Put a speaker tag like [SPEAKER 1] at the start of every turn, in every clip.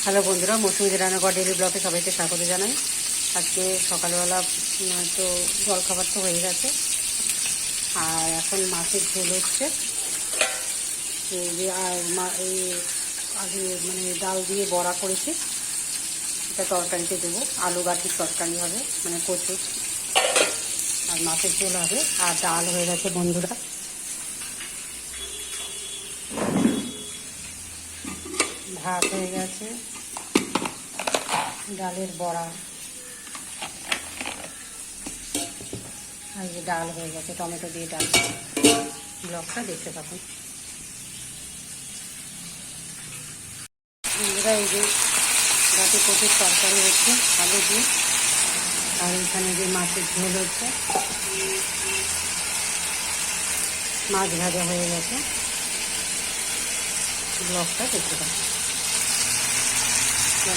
[SPEAKER 1] Hello বন্ধুরা, মৌসুমী রান্নাঘর daily ব্লগে সবাইকে স্বাগত জানাই। আজকে সকালবেলা তো জলখাবার তো হয়ে গেছে, আর এখন মাছের ঝোল হচ্ছে। এই যে এই আগে মানে ডাল দিয়ে বড়া করেছি, এটা তরকারিতে দেবো। আলু গাঠির তরকারি হবে, মানে কচুর, আর মাছের ঝোল হবে। আর ডাল হয়ে গেছে বন্ধুরা, ভাত হয়ে গেছে, ডালের বড়া, আর যে ডাল হয়ে গেছে, টমেটো দিয়ে ডাল। ব্লগটা দেখতে থাকুন বন্ধুরা। এই যে গাছে প্রচুর তরকারি হচ্ছে আলু দিয়ে, আর এখানে যে মাছের ঝোল হচ্ছে, মাছ ভাজা হয়ে গেছে। ব্লগটা দেখতে থাকুন।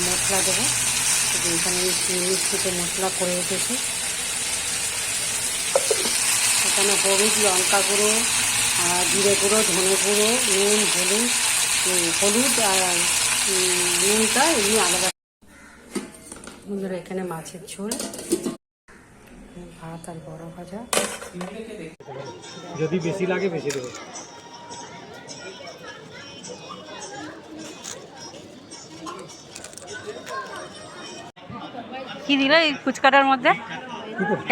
[SPEAKER 1] মশলা দেবো, এখানে মিষ্টিতে মশলা করে রেখেছি। এখানে হলুদ, লঙ্কা গুঁড়ো, জিরে গুঁড়ো, ধনে গুঁড়ো, নুন, হলুদ আর নুনটা এমনি আলাদা। বন্ধুরা এখানে মাছের ঝোল, ভাত আর বড়া ভাজা।
[SPEAKER 2] যদি বেশি লাগে বেশি দেবো।
[SPEAKER 1] কি দিল এই ফুচকাটার মধ্যে,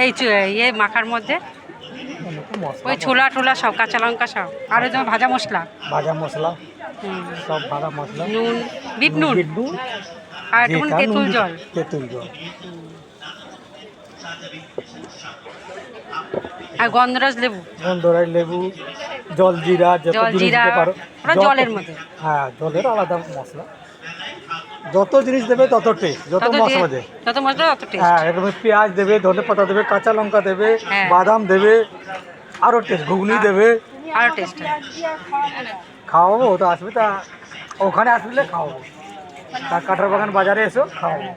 [SPEAKER 1] এই ইয়ে মাখার মধ্যে? ওই ছোলা টোলা সব, কাঁচা লঙ্কা সব, আর ওই তোমার ভাজা মশলা
[SPEAKER 2] সব ভাজা মশলা,
[SPEAKER 1] নুন, বিট নুন, আর একটু তেঁতুল জল। আর গন্ধরাজ
[SPEAKER 2] লেবু, জলজিরা,
[SPEAKER 1] ওটা জলের মধ্যে।
[SPEAKER 2] হ্যাঁ, জলের আলাদা মশলা। যত জিনিস দেবে তত টেস্ট, যত মশলা দেবে
[SPEAKER 1] তত মশলা তত টেস্ট।
[SPEAKER 2] হ্যাঁ, এরকম পেঁয়াজ দেবে, ধনে পাতা দেবে, কাঁচা লঙ্কা দেবে, বাদাম দেবে, আরো টেস্ট। ঘুগনি দেবে,
[SPEAKER 1] আরো টেস্ট।
[SPEAKER 2] খাওয়াবো তো, আসবে তা ওখানে আসলে খাওয়াবো। তার কাঁঠাল বাগান বাজারে এসো খাওয়াবো,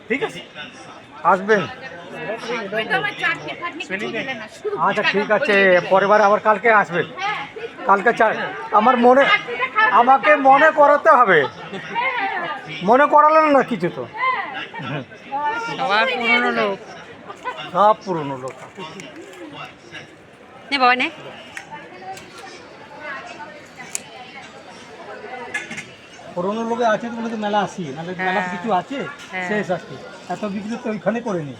[SPEAKER 2] ঠিক আছে? আসবেন। আচ্ছা ঠিক আছে, পরের বার আবার কালকে আসবেন। কালকে আমাকে মনে করাতে হবে, মনে করালেন না কিছু তো। সব পুরনো লোক।
[SPEAKER 1] বাবা নে,
[SPEAKER 2] পুরনো লোকে আছে বলে তো মেলা আসি, নাহলে মেলা কিছু আছে শেষ আসছে। এত বিক্রি তো ওইখানে করে নি।